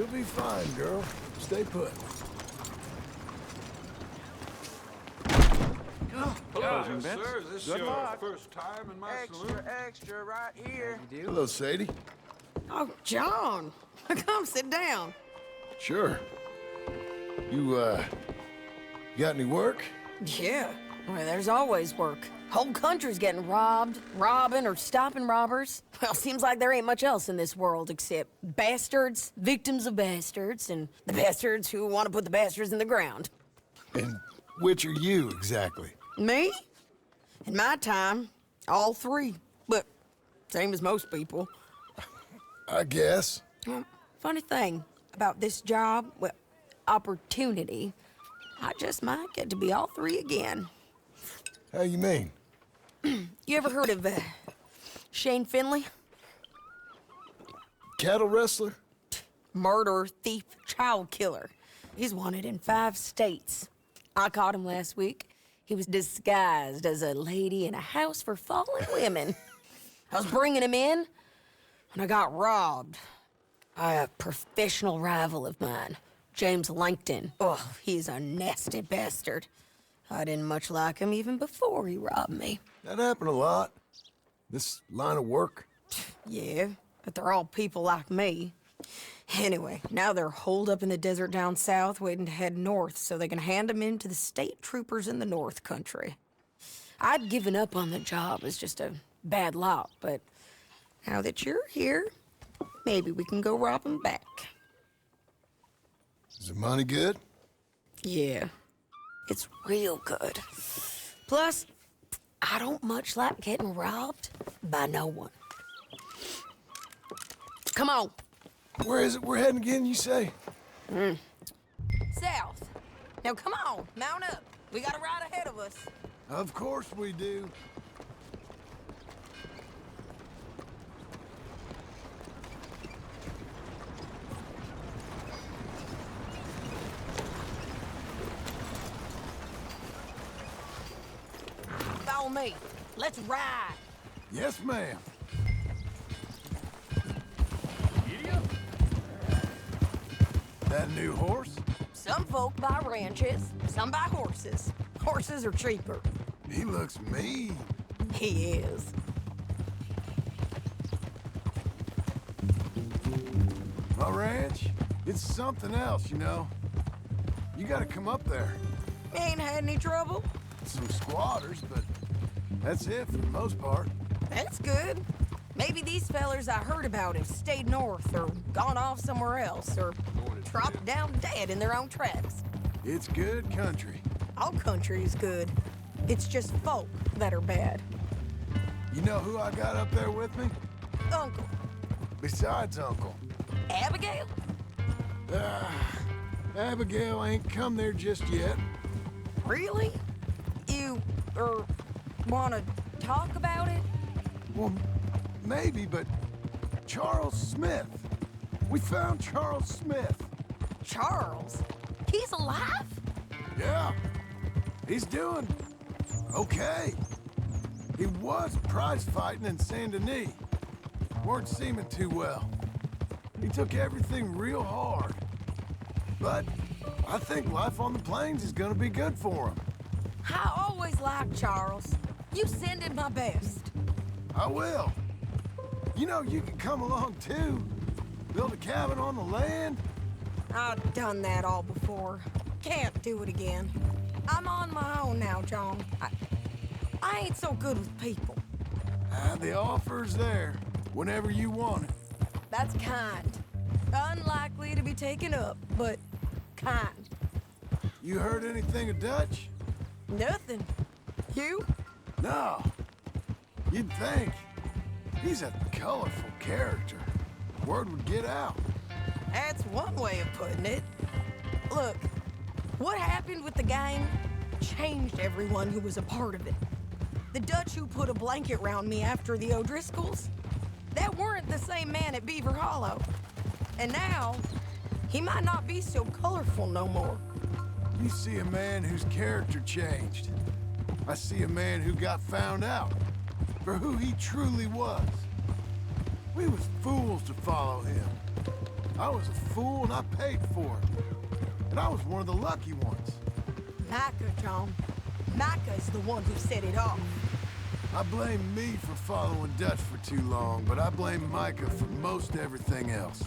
You'll be fine, girl. Stay put. Closing bets. Sir, this is your first time in my saloon? Extra right here. Hello, Sadie. Oh, John. Come sit down. Sure. You got any work? Yeah. Well, there's always work. Whole country's getting robbed, robbing, or stopping robbers. Well, seems like there ain't much else in this world except bastards, victims of bastards, and the bastards who want to put the bastards in the ground. And which are you, exactly? Me? In my time, all three. But same as most people. I guess. Funny thing about this job, well, opportunity, I just might get to be all three again. How you mean? You ever heard of Shane Finley? Cattle wrestler? Murderer, thief, child killer. He's wanted in 5 states. I caught him last week. He was disguised as a lady in a house for fallen women. I was bringing him in, and I got robbed by a professional rival of mine, James Langton. Oh, he's a nasty bastard. I didn't much like him even before he robbed me. That happened a lot. This line of work. Yeah, but they're all people like me. Anyway, now they're holed up in the desert down south, waiting to head north so they can hand them in to the state troopers in the north country. I'd given up on the job as just a bad lot, but now that you're here, maybe we can go rob them back. Is the money good? Yeah, it's real good. Plus, I don't much like getting robbed by no one. Come on. Where is it we're heading again, you say? South. Now come on, mount up. We got a ride ahead of us. Of course we do. Follow me. Let's ride. Yes, ma'am. That new horse? Some folk buy ranches, some buy horses. Horses are cheaper. He looks mean. He is. My ranch, it's something else, you know. You gotta come up there. Ain't had any trouble? Some squatters, but that's it for the most part. That's good. Maybe these fellers I heard about have stayed north or gone off somewhere else or dropped down dead in their own tracks. It's good country. All country is good. It's just folk that are bad. You know who I got up there with me? Uncle. Besides Uncle. Abigail? Abigail ain't come there just yet. Really? You, wanna talk about it? Well, maybe, but Charles Smith. We found Charles Smith. Charles? He's alive? Yeah. He's doing okay. He was prize fighting in Saint Denis. Weren't seeming too well. He took everything real hard. But I think life on the plains is gonna be good for him. I always liked Charles. You send him my best. I will. You know, you can come along too. Build a cabin on the land. I've done that all before. Can't do it again. I'm on my own now, John. I ain't so good with people. The offer's there whenever you want it. That's kind. Unlikely to be taken up, but kind. You heard anything of Dutch? Nothing. You? No. You'd think. He's a colorful character. Word would get out. That's one way of putting it. Look, what happened with the gang changed everyone who was a part of it. The Dutch who put a blanket round me after the O'Driscolls, that weren't the same man at Beaver Hollow. And now, he might not be so colorful no more. You see a man whose character changed. I see a man who got found out for who he truly was. We was fools to follow him. I was a fool and I paid for it. And I was one of the lucky ones. Micah, John. Micah's the one who set it off. I blame me for following Dutch for too long, but I blame Micah for most everything else.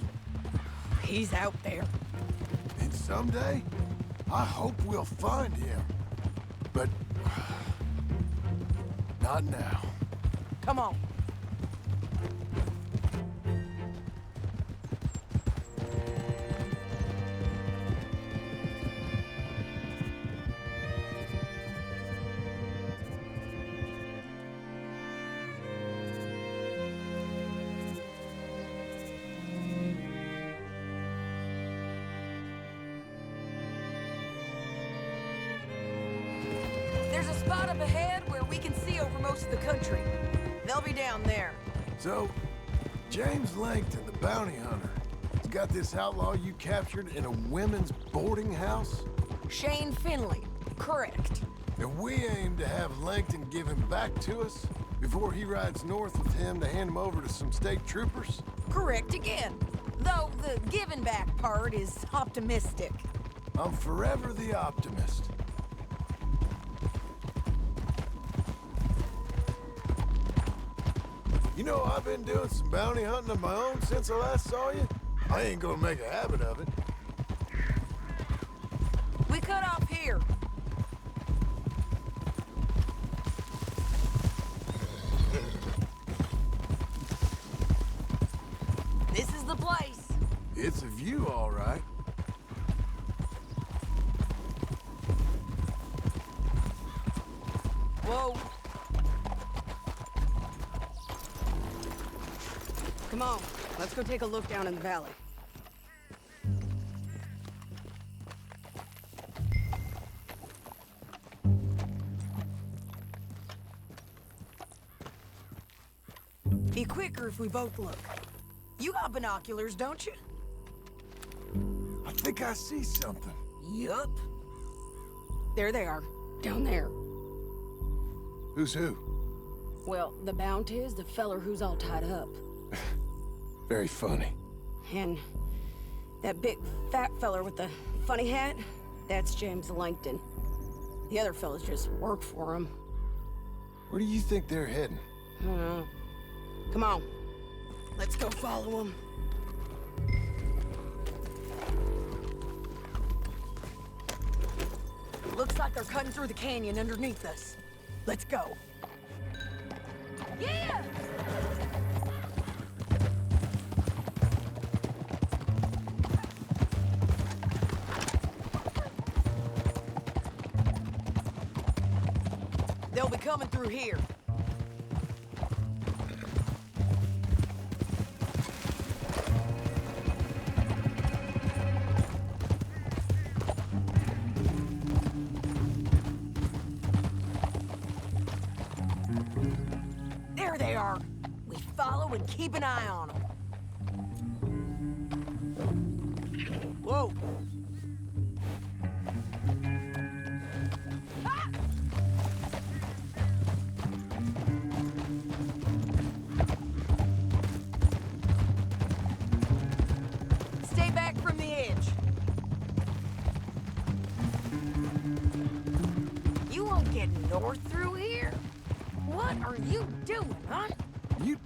He's out there. And someday, I hope we'll find him. But not now. Come on. There's a spot up ahead where we can see over most of the country. They'll be down there. So, James Langton, the bounty hunter, has got this outlaw you captured in a women's boarding house? Shane Finley. Correct. And we aim to have Langton give him back to us before he rides north with him to hand him over to some state troopers? Correct again. Though the giving back part is optimistic. I'm forever the optimist. You know, I've been doing some bounty hunting of my own since I last saw you. I ain't gonna make a habit of it. We cut off here. This is the place. It's a view, all right. Whoa. Come on, let's go take a look down in the valley. Be quicker if we both look. You got binoculars, don't you? I think I see something. Yup. There they are, down there. Who's who? Well, the bounty is the feller who's all tied up. Very funny. And that big fat feller with the funny hat, that's James Langton. The other fellas just work for him. Where do you think they're heading? I don't know. Come on. Let's go follow them. Looks like they're cutting through the canyon underneath us. Let's go. Yeah! They'll be coming through here. There they are. We follow and keep an eye on them. Whoa. Ah! Stay back from the edge. You won't get north through here? What are you doing, huh? You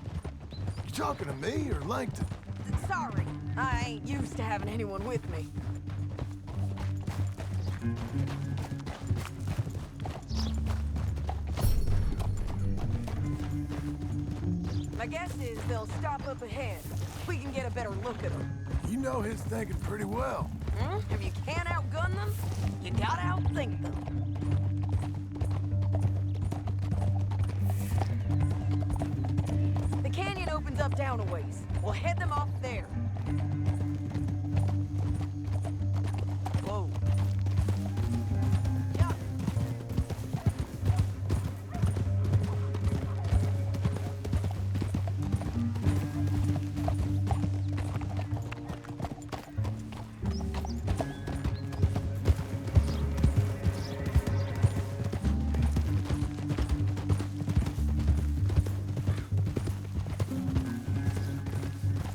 talking to me or Langton? Sorry, I ain't used to having anyone with me. My guess is they'll stop up ahead. We can get a better look at them. You know his thinking pretty well. If you can't outgun them, you gotta outthink them. The canyon opens up down a ways. We'll head them off there. Whoa. Yeah.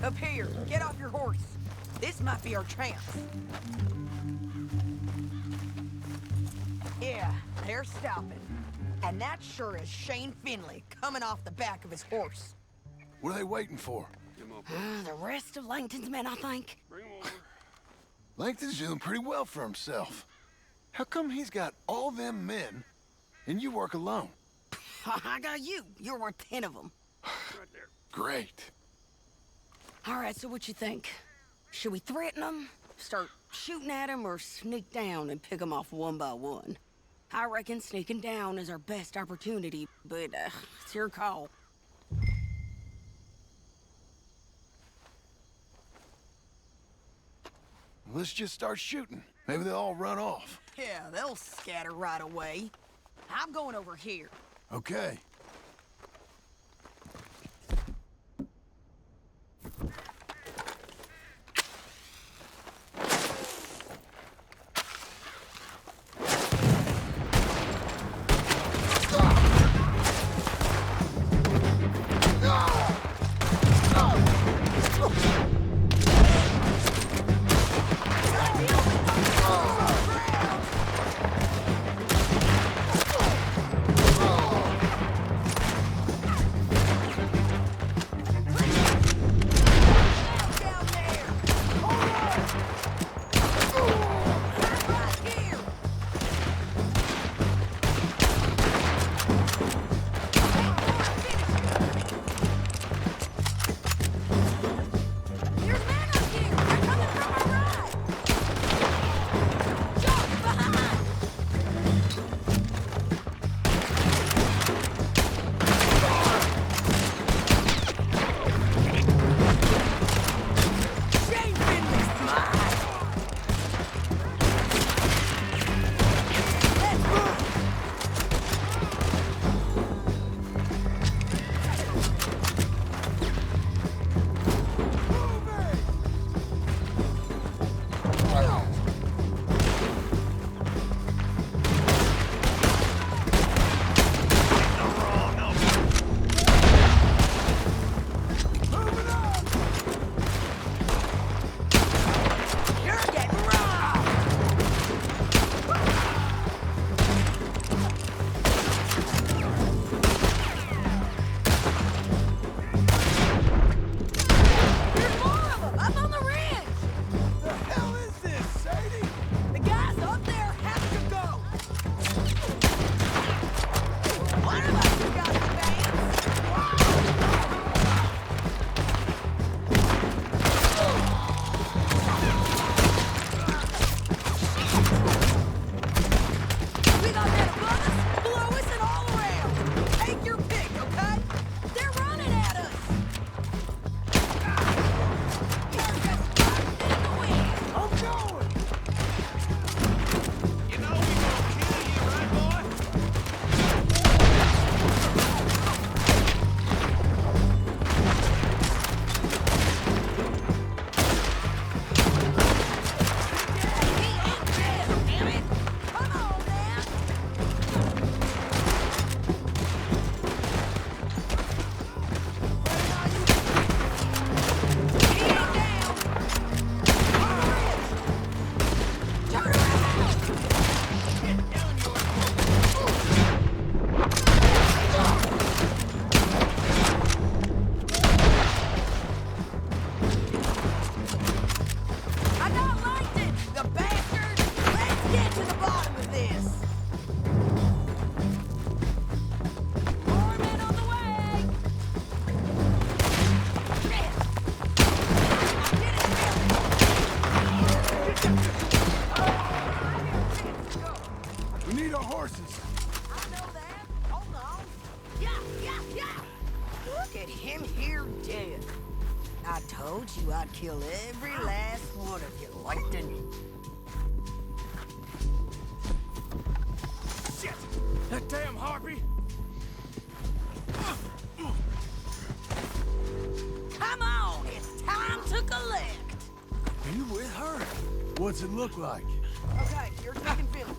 Up here. Get off your horse. This might be our chance. Yeah, they're stopping. And that sure is Shane Finley coming off the back of his horse. What are they waiting for? The rest of Langton's men, I think. Bring him over. Langton's doing pretty well for himself. How come he's got all them men, and you work alone? I got you. You're worth 10 of them. Right there. Great. All right, so what you think? Should we threaten them, start shooting at them, or sneak down and pick them off one by one? I reckon sneaking down is our best opportunity, but it's your call. Let's just start shooting. Maybe they'll all run off. Yeah, they'll scatter right away. I'm going over here. Okay. Down there! Right here! There's men up here! They're coming from our right! Jump behind! Shane Finley's mine! Let's move! You're getting robbed! There's more of them up on the ridge! The hell is this, Sadie? The guys up there have to go! One of us has got the bands! We got men above us, below us, and all around! Take your pick, okay? They're running at us! You're just riding in the wind! I'm going! You know we gonna kill you, right, boy? He ain't dead, damn it! Come on, now! He ain't down! Turn around! I got Langton, the bastard! Let's get to the bottom of this! More men on the way! Shit! We need our horses. I know that. Hold on. Yeah! Look at him here dead. I told you I'd kill every last one of you, Langton. Shit! That damn harpy! Come on, it's time to collect. Are you with her? What's it look like? Okay, you're taking Finley.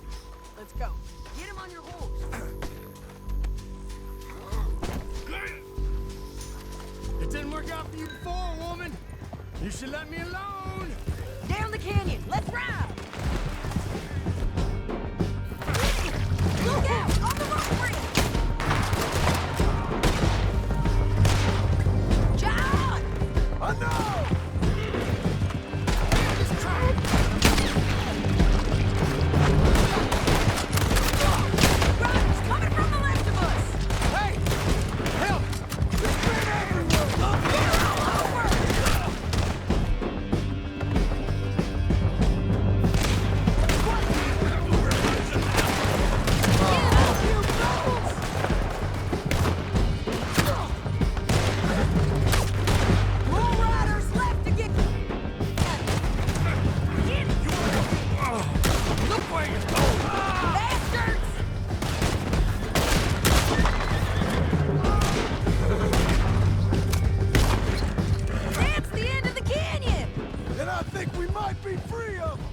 Let's go. Get him on your horse. It didn't work out for you before, woman. You should let me alone! Down the canyon. Let's ride. Look out! On the wrong bridge! John! I know! Riders coming from the left of us! Hey! Help! More riders left to get... Look where you're going! Bastards! That's the end of the canyon! And I think we might be free of them.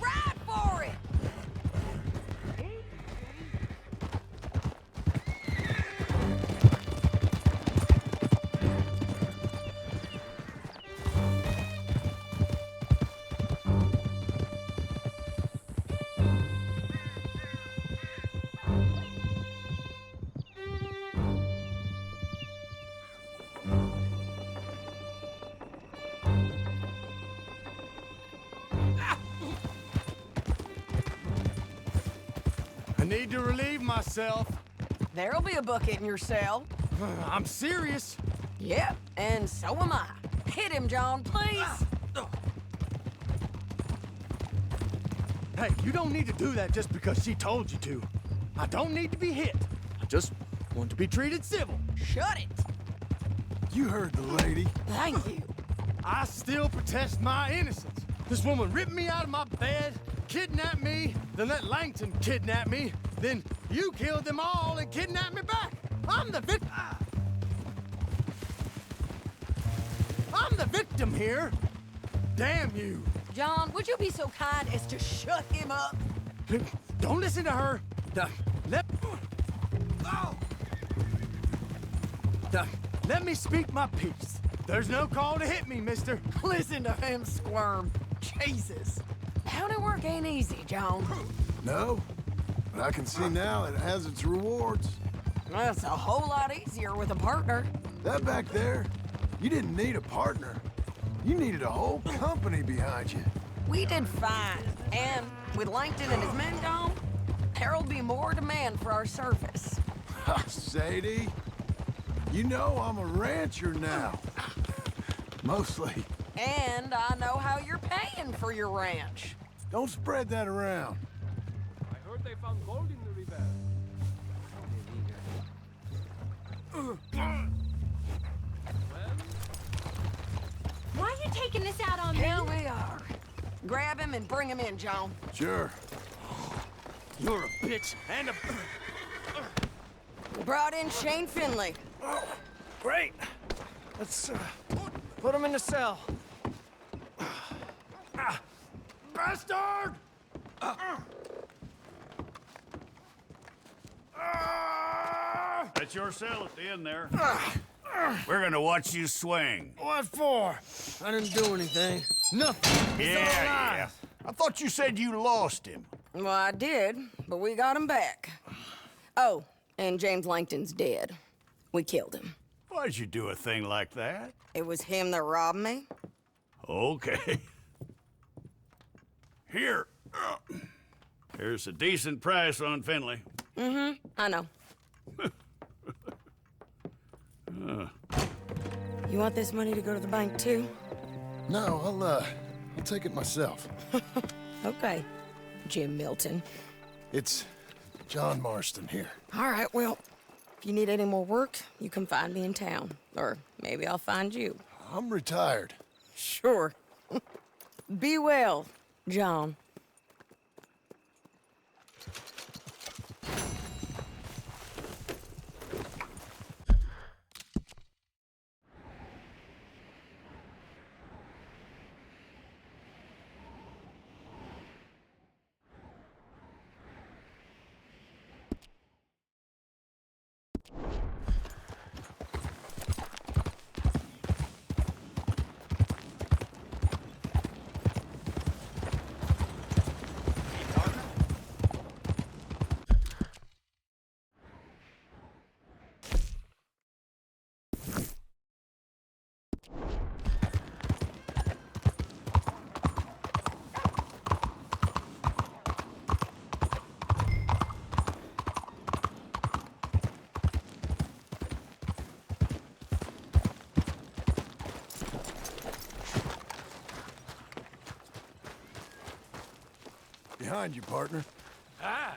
Ride for it! I need to relieve myself. There'll be a bucket in your cell. I'm serious. Yep, and so am I. Hit him, John, please. Hey, you don't need to do that just because she told you to. I don't need to be hit. I just want to be treated civil. Shut it. You heard the lady. Thank you. I still protest my innocence. This woman ripped me out of my bed, kidnapped me, then let Langton kidnap me, then you killed them all and kidnapped me back. I'm the victim. I'm the victim here. Damn you. John, would you be so kind as to shut him up? Don't listen to her. Let... Let me speak my piece. There's no call to hit me, mister. Listen to him squirm. Jesus. County work ain't easy, John. No, but I can see now it has its rewards. That's a whole lot easier with a partner. That back there, you didn't need a partner. You needed a whole company behind you. We did fine. And with Langton and his men gone, there'll be more demand for our service. Sadie, you know I'm a rancher now. Mostly. And I know how you're paying for your ranch. Don't spread that around. I heard they found gold in the river. Why are you taking this out on Here me? we are. Grab him and bring him in, John. Sure. You're a bitch and a... Brought in Shane Finley. Great. Let's put him in the cell. Bastard! That's your cell at the end there. We're gonna watch you swing. What for? I didn't do anything. Nothing. He's Yeah. I thought you said you lost him. Well, I did, but we got him back. Oh, and James Langton's dead. We killed him. Why'd you do a thing like that? It was him that robbed me. Okay. Here. Here's a decent price on Finley. I know. You want this money to go to the bank, too? No, I'll take it myself. Okay, Jim Milton. It's John Marston here. All right, well, if you need any more work, you can find me in town. Or maybe I'll find you. I'm retired. Sure. Be well, John. Behind you, partner. Ah!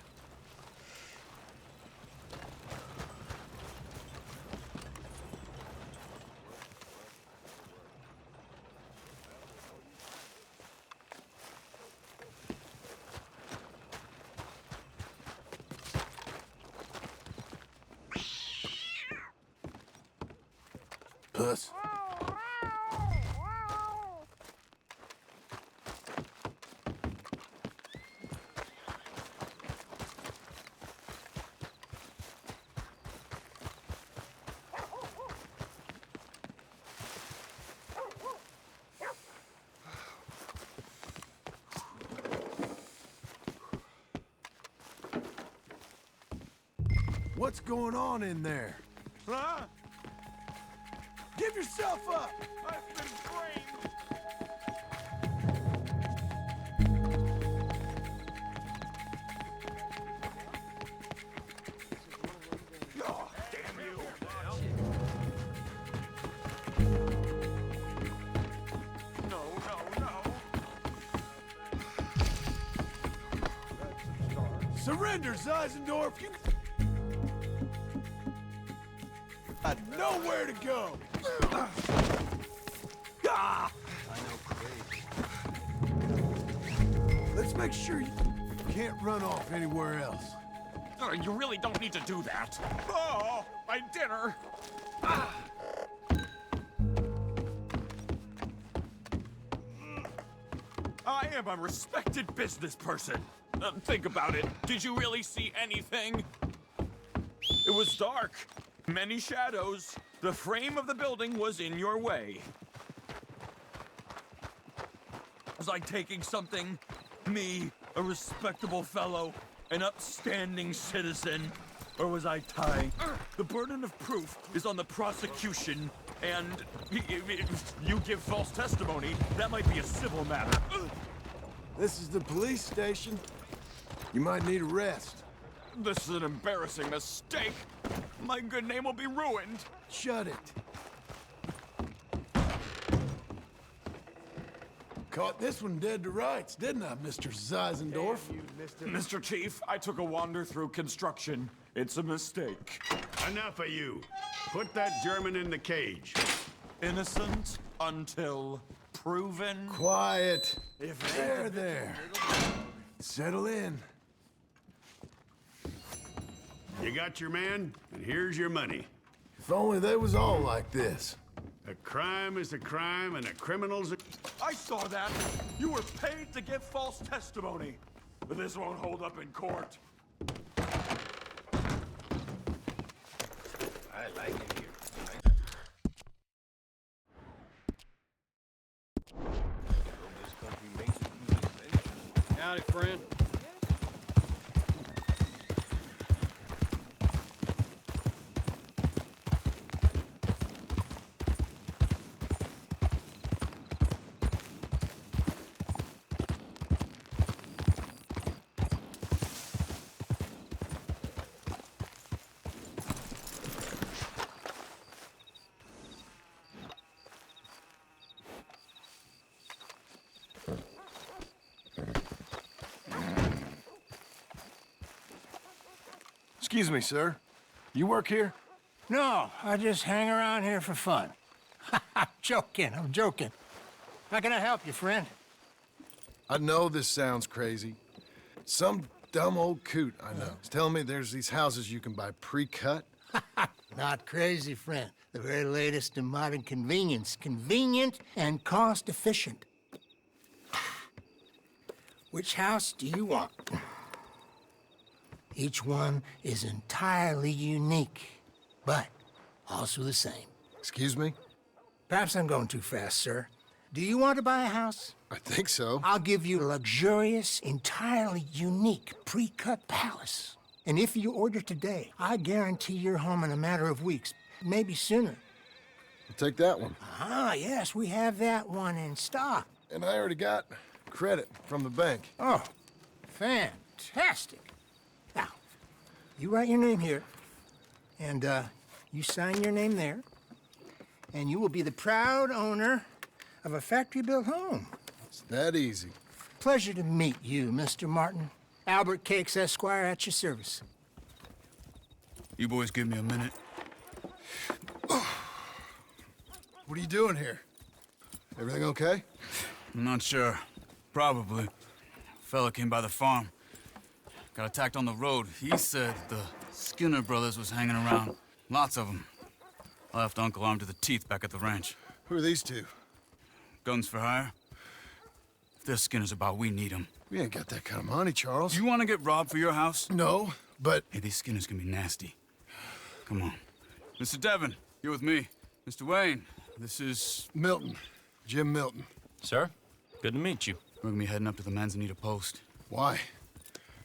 Puss. What's going on in there? Huh? Give yourself up! I've been framed. Oh, damn you. No, no, no. Surrender, Zeisendorf! You got nowhere to go! Ah! Let's make sure you can't run off anywhere else. Oh, you really don't need to do that. Oh, my dinner. Ah. I am a respected business person. Think about it. Did you really see anything? It was dark. Many shadows. The frame of the building was in your way. Was I taking something? Me, a respectable fellow, an upstanding citizen? Or was I tying? The burden of proof is on the prosecution, and if you give false testimony, that might be a civil matter. This is the police station. You might need a rest. This is an embarrassing mistake. My good name will be ruined. Shut it. Caught this one dead to rights, didn't I, Mr. Zeisendorf? Mr. Chief, I took a wander through construction. It's a mistake. Enough of you. Put that German in the cage. Innocent until proven. Quiet. There. Settle in. You got your man, and here's your money. If only they was all like this. A crime is a crime, and a criminal's a... I saw that. You were paid to give false testimony. But this won't hold up in court. I like it here. Howdy, friend. Excuse me, sir. You work here? No, I just hang around here for fun. I'm joking. How can I help you, friend? I know this sounds crazy. Some dumb old coot I know is telling me there's these houses you can buy pre-cut. Not crazy, friend. The very latest in modern convenience. Convenient and cost-efficient. Which house do you want? Each one is entirely unique, but also the same. Excuse me? Perhaps I'm going too fast, sir. Do you want to buy a house? I think so. I'll give you a luxurious, entirely unique pre-cut palace. And if you order today, I guarantee you're home in a matter of weeks, maybe sooner. I'll take that one. Ah, yes, we have that one in stock. And I already got credit from the bank. Oh, fantastic. Now, you write your name here, and you sign your name there, and you will be the proud owner of a factory-built home. It's that easy. pleasure to meet you, Mr. Martin. Albert Cakes, Esquire, at your service. You boys give me a minute. What are you doing here? Everything okay? I'm not sure. Probably. Fella came by the farm. Got attacked on the road. He said the Skinner brothers was hanging around. Lots of them. I left Uncle armed to the teeth back at the ranch. Who are these two? Guns for hire? If they're Skinner's about, we need them. We ain't got that kind of money, Charles. You want to get robbed for your house? No, but... Hey, these Skinners can be nasty. Come on. Mr. Devon, you're with me. Mr. Wayne, this is... Milton. Jim Milton. Sir, good to meet you. We're gonna be heading up to the Manzanita post. Why?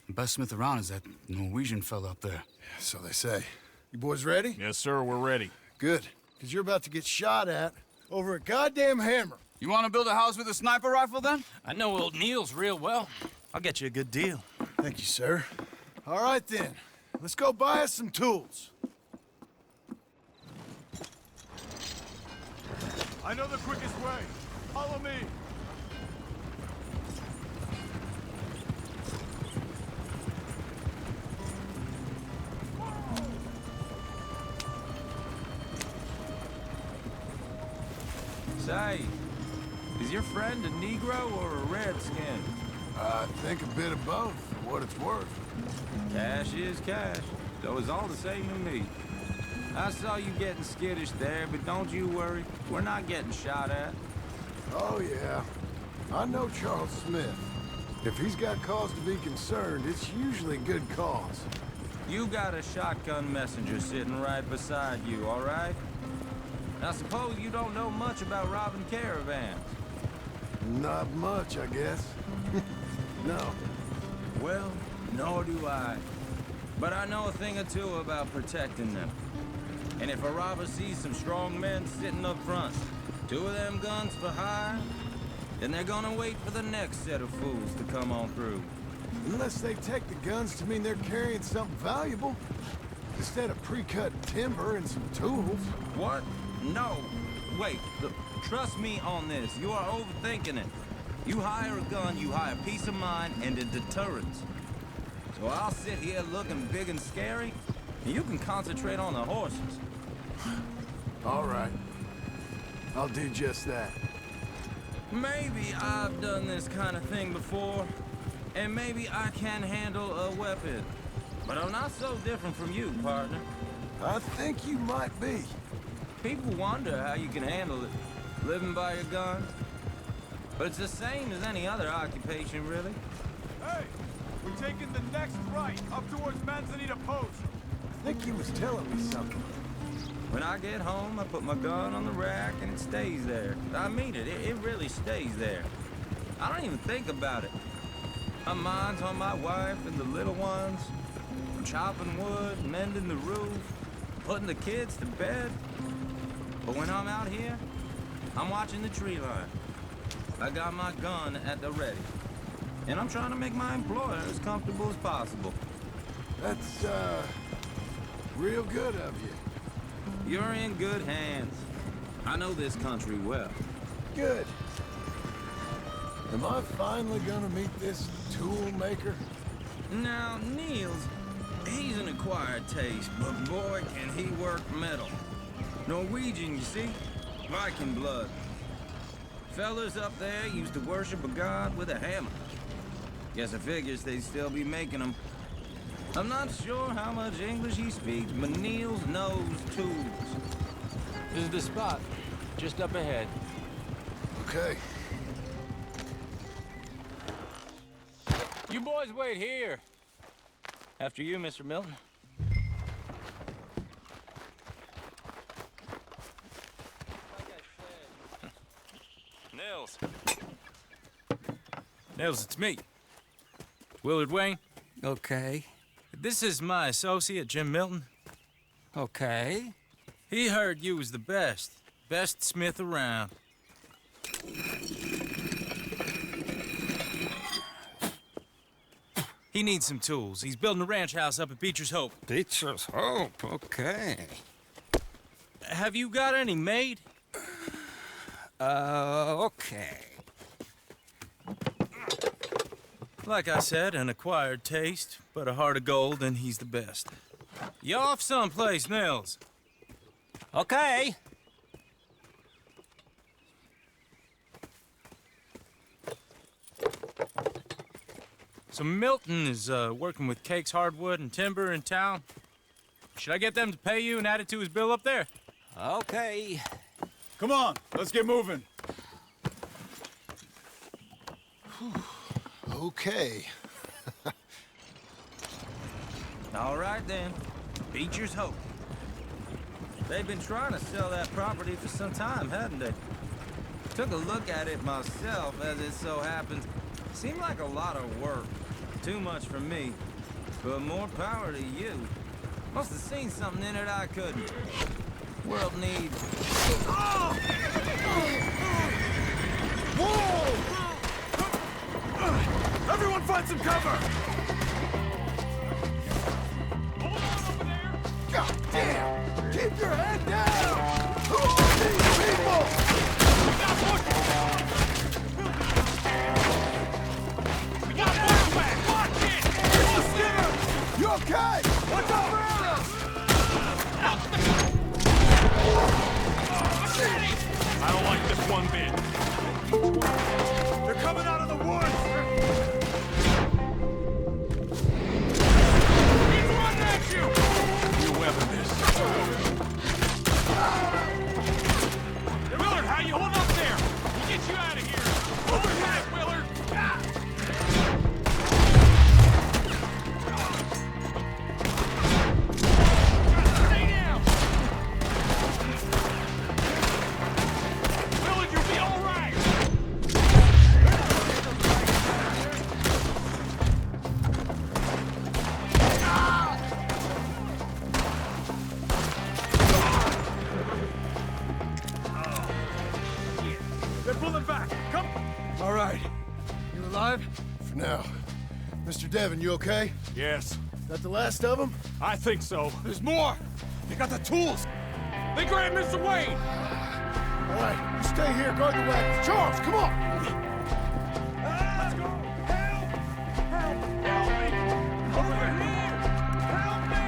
The best smith around is that Norwegian fella up there. So they say. You boys ready? Yes, sir, we're ready. Good. Because you're about to get shot at over a goddamn hammer. You want to build a house with a sniper rifle, then? I know old Neil's real well. I'll get you a good deal. Thank you, sir. All right, then. Let's go buy us some tools. I know the quickest way. Follow me. Say, is your friend a Negro or a Redskin? I think a bit of both, for what it's worth. Cash is cash, so it's all the same to me. I saw you getting skittish there, but don't you worry. We're not getting shot at. Oh, yeah. I know Charles Smith. If he's got cause to be concerned, it's usually good cause. You got a shotgun messenger sitting right beside you, all right? I suppose you don't know much about robbing caravans. Not much, I guess. No. Well, nor do I. But I know a thing or two about protecting them. And if a robber sees some strong men sitting up front, 2 of them guns for hire, then they're gonna wait for the next set of fools to come on through. Unless they take the guns to mean they're carrying something valuable. Instead of pre-cut timber and some tools. What? No. Wait, look, trust me on this. You are overthinking it. You hire a gun, you hire peace of mind and a deterrence. So I'll sit here looking big and scary, and you can concentrate on the horses. All right. I'll do just that. Maybe I've done this kind of thing before, and maybe I can handle a weapon. But I'm not so different from you, partner. I think you might be. People wonder how you can handle it, living by your gun. But it's the same as any other occupation, really. Hey, we're taking the next right up towards Manzanita Post. I think he was telling me something. When I get home, I put my gun on the rack and it stays there. I mean it, it really stays there. I don't even think about it. My mind's on my wife and the little ones. I'm chopping wood, mending the roof, putting the kids to bed. But when I'm out here, I'm watching the tree line. I got my gun at the ready. And I'm trying to make my employer as comfortable as possible. That's, real good of you. You're in good hands. I know this country well. Good. Am I finally gonna meet this tool maker? Now, Niels, he's an acquired taste, but boy, can he work metal. Norwegian, you see? Viking blood. Fellas up there used to worship a god with a hammer. Guess I figures they'd still be making them. I'm not sure how much English he speaks, but Niels knows tools. This is the spot, just up ahead. Okay. You boys wait here. After you, Mr. Milton. Nils. Nils, it's me. Willard Wayne. Okay. This is my associate, Jim Milton. Okay. He heard you was the best smith around. He needs some tools. He's building a ranch house up at Beecher's Hope. Beecher's Hope, okay. Have you got any made? Okay. Like I said, an acquired taste, but a heart of gold, and he's the best. You off someplace, Nils? Okay. So Milton is working with Cake's Hardwood and Timber in town. Should I get them to pay you and add it to his bill up there? Okay. Come on, let's get moving. Okay. All right, then. Beecher's hope. They've been trying to sell that property for some time, hadn't they? Took a look at it myself, as it so happens. Seemed like a lot of work. Too much for me. But more power to you. Must have seen something in it I couldn't. World needs... Whoa! Everyone find some cover! Hold on over there! God damn! Keep your head down! Who are these people? We got pushback! Watch it! It's the Skinner! You okay? Watch out for arrows! I don't like this one bit. They're coming out of the woods! He's running at you! You weapon this. Willard, how you hold up there? We'll get you out of here. Over back, Willard! Stay down! Willard, you'll be all right! They're pulling back. Come! All right. You alive? For now. Mr. Devon, you okay? Yes, Is that the last of them? I think so. There's more! They got the tools! They grabbed Mr. Wayne! All right, you stay here, guard the wagons. Charles, come on! Let's go! Help! Help! Help me! Over here! Help me!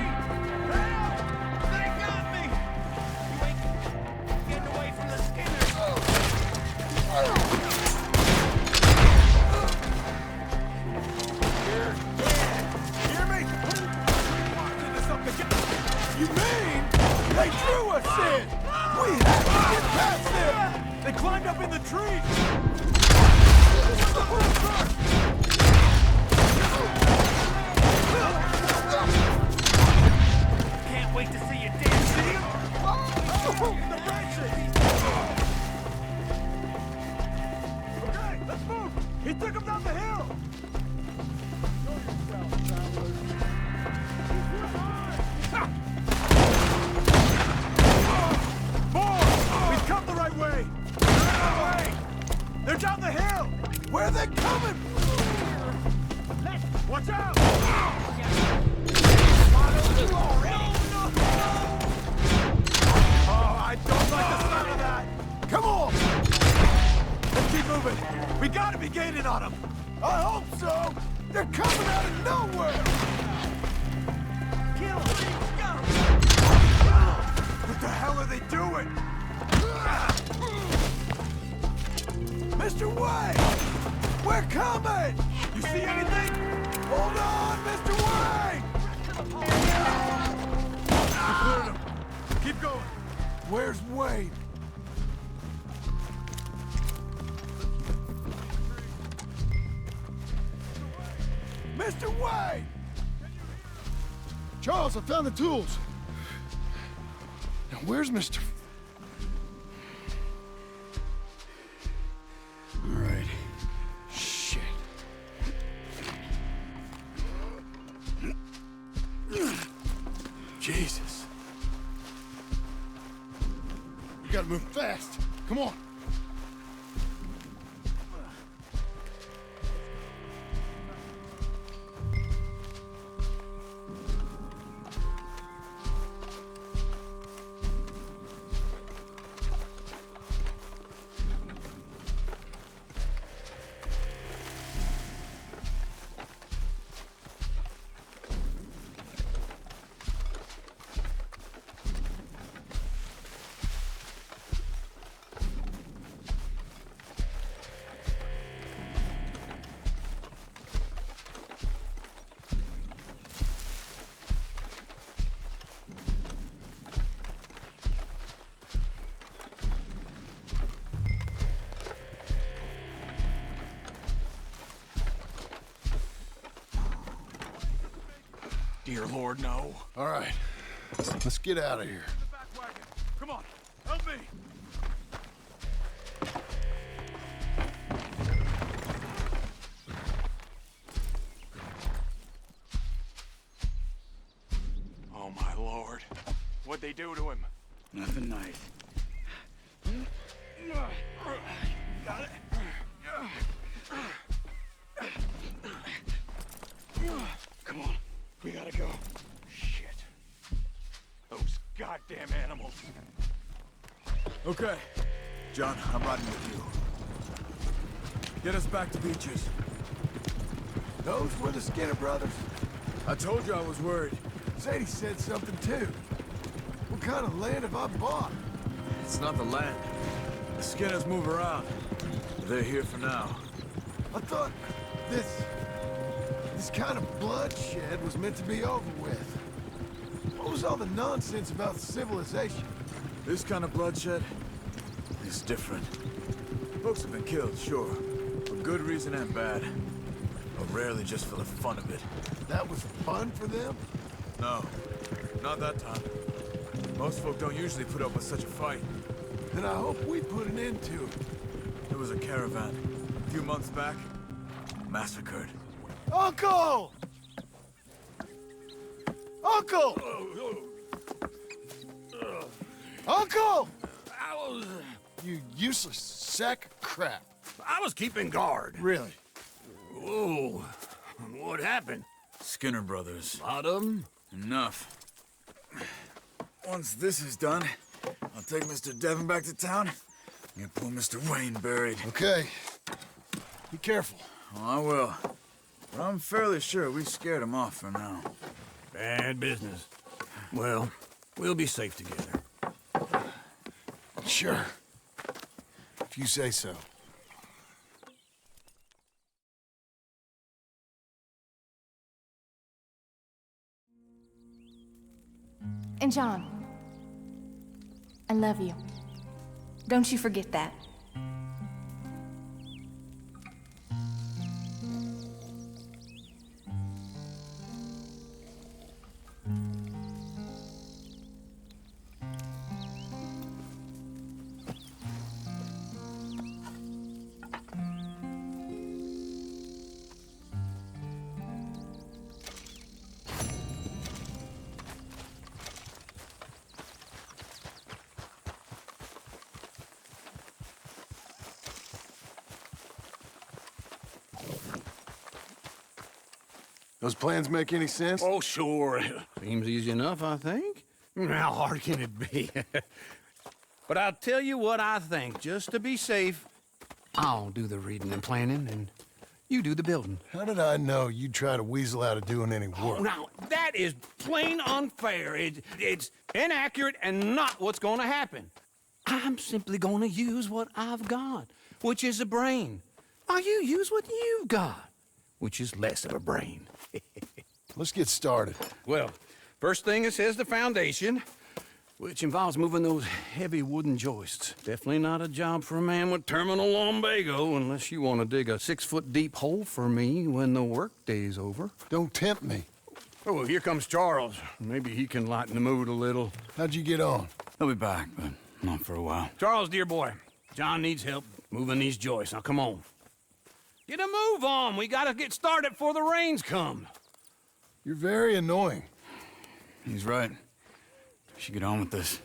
Help! They got me! You ain't getting away from the Skinners! Hear me? Locking this up together. You mean they drew us in? We have to get past them! They climbed up in the trees! Can't wait to see you dance, see him? The branches! Okay, let's move! He took him down the hill! More! We've come the right way! They're on our way! They're down the hill! Where are they coming? Watch out! Oh, I don't like the sound of that! Come on! Let's keep moving! We gotta be gaining on them! I hope so! They're coming out of nowhere! Kill him! Go! What the hell are they doing? Mr. Wayne! We're coming! You see anything? Hold on, Mr. Wayne! You cleared him. Keep going. Where's Wayne? Mr. Wayne! Charles, I found the tools. Now, where's Mr. All right. Shit. Jesus. We gotta move fast. Come on. Dear Lord, no. All right, let's get out of here. The back wagon. Come on, help me. Oh, my Lord. What'd they do to him? Nothing nice. Got it. Come on, we gotta go. Shit. Those goddamn animals. Okay. John, I'm riding with you. Get us back to Beaches. Those were the Skinner brothers. I told you I was worried. Sadie said something too. What kind of land have I bought? It's not the land. The Skinners move around. They're here for now. I thought this kind of bloodshed was meant to be over with. What was all the nonsense about civilization? This kind of bloodshed is different. Folks have been killed, sure. For good reason and bad. But rarely just for the fun of it. That was fun for them? No, not that time. Most folk don't usually put up with such a fight. Then I hope we put an end to it. There was a caravan a few months back, massacred. Uncle! Uncle! Uncle! You useless sack of crap. I was keeping guard. Really? Whoa. What happened? Skinner brothers. Lot of them? Enough. Once this is done, I'll take Mr. Devon back to town and get poor Mr. Wayne buried. Okay. Be careful. Oh, I will. But I'm fairly sure we scared him off for now. Bad business. Well, we'll be safe together. Sure. If you say so. And John, I love you. Don't you forget that. Those plans make any sense? Oh, sure. Seems easy enough, I think. How hard can it be? But I'll tell you what I think. Just to be safe, I'll do the reading and planning, and you do the building. How did I know you'd try to weasel out of doing any work? Now, that is plain unfair. It's inaccurate and not what's going to happen. I'm simply going to use what I've got, which is a brain. Now, you use what you've got, which is less of a brain. Let's get started. Well, first thing it says the foundation, which involves moving those heavy wooden joists. Definitely not a job for a man with terminal lumbago unless you want to dig a 6-foot deep hole for me when the workday's over. Don't tempt me. Oh, here comes Charles. Maybe he can lighten the mood a little. How'd you get on? He'll be back, but not for a while. Charles, dear boy, John needs help moving these joists. Now, come on. Get a move on. We gotta get started before the rains come. You're very annoying. He's right. We should get on with this.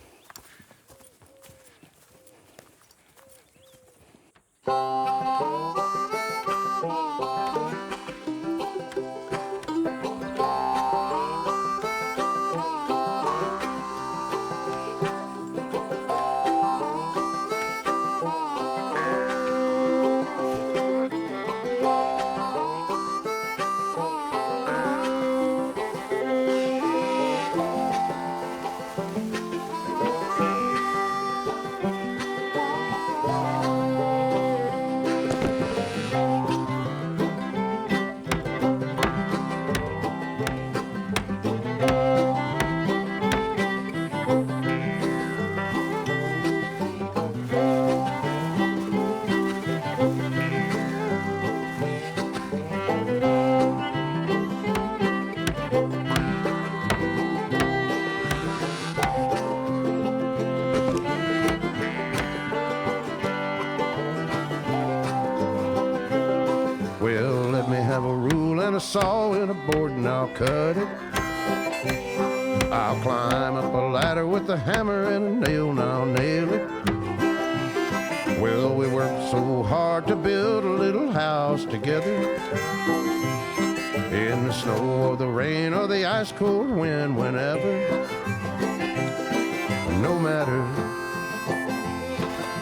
a saw and a board and I'll cut it. I'll climb up a ladder with a hammer and a nail and I'll nail it. Well, we worked so hard to build a little house together. In the snow or the rain or the ice cold wind, whenever. No matter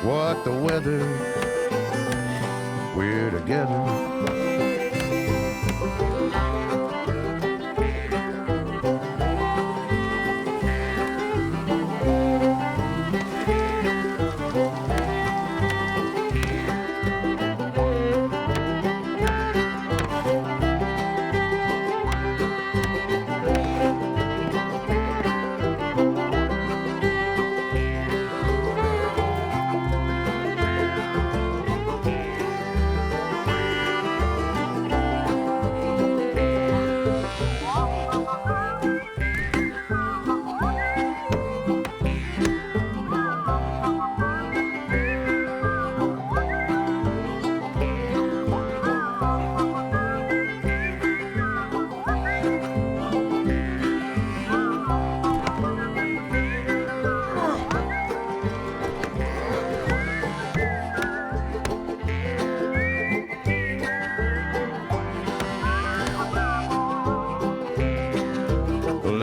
what the weather, we're together.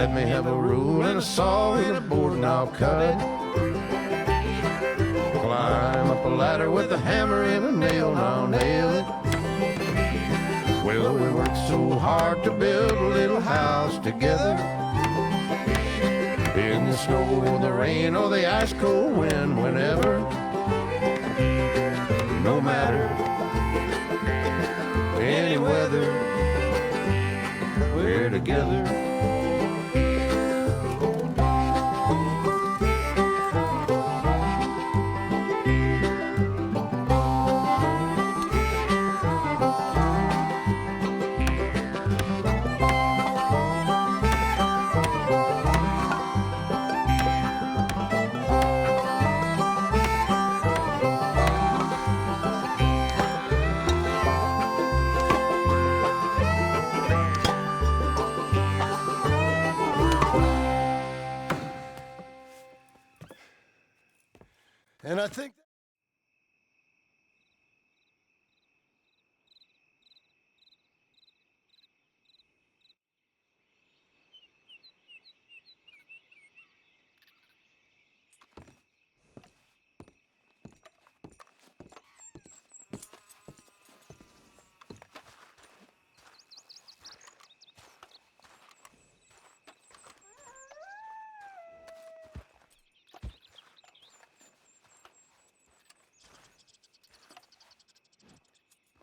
Let me have a rule and a saw and a board and I'll cut it. Climb up a ladder with a hammer and a nail and I'll nail it. Well, we worked so hard to build a little house together. In the snow or the rain or the ice cold wind, whenever. No matter any weather, we're together. And I think...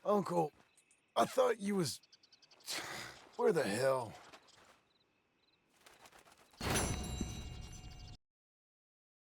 Uncle, I thought you was... Where the hell?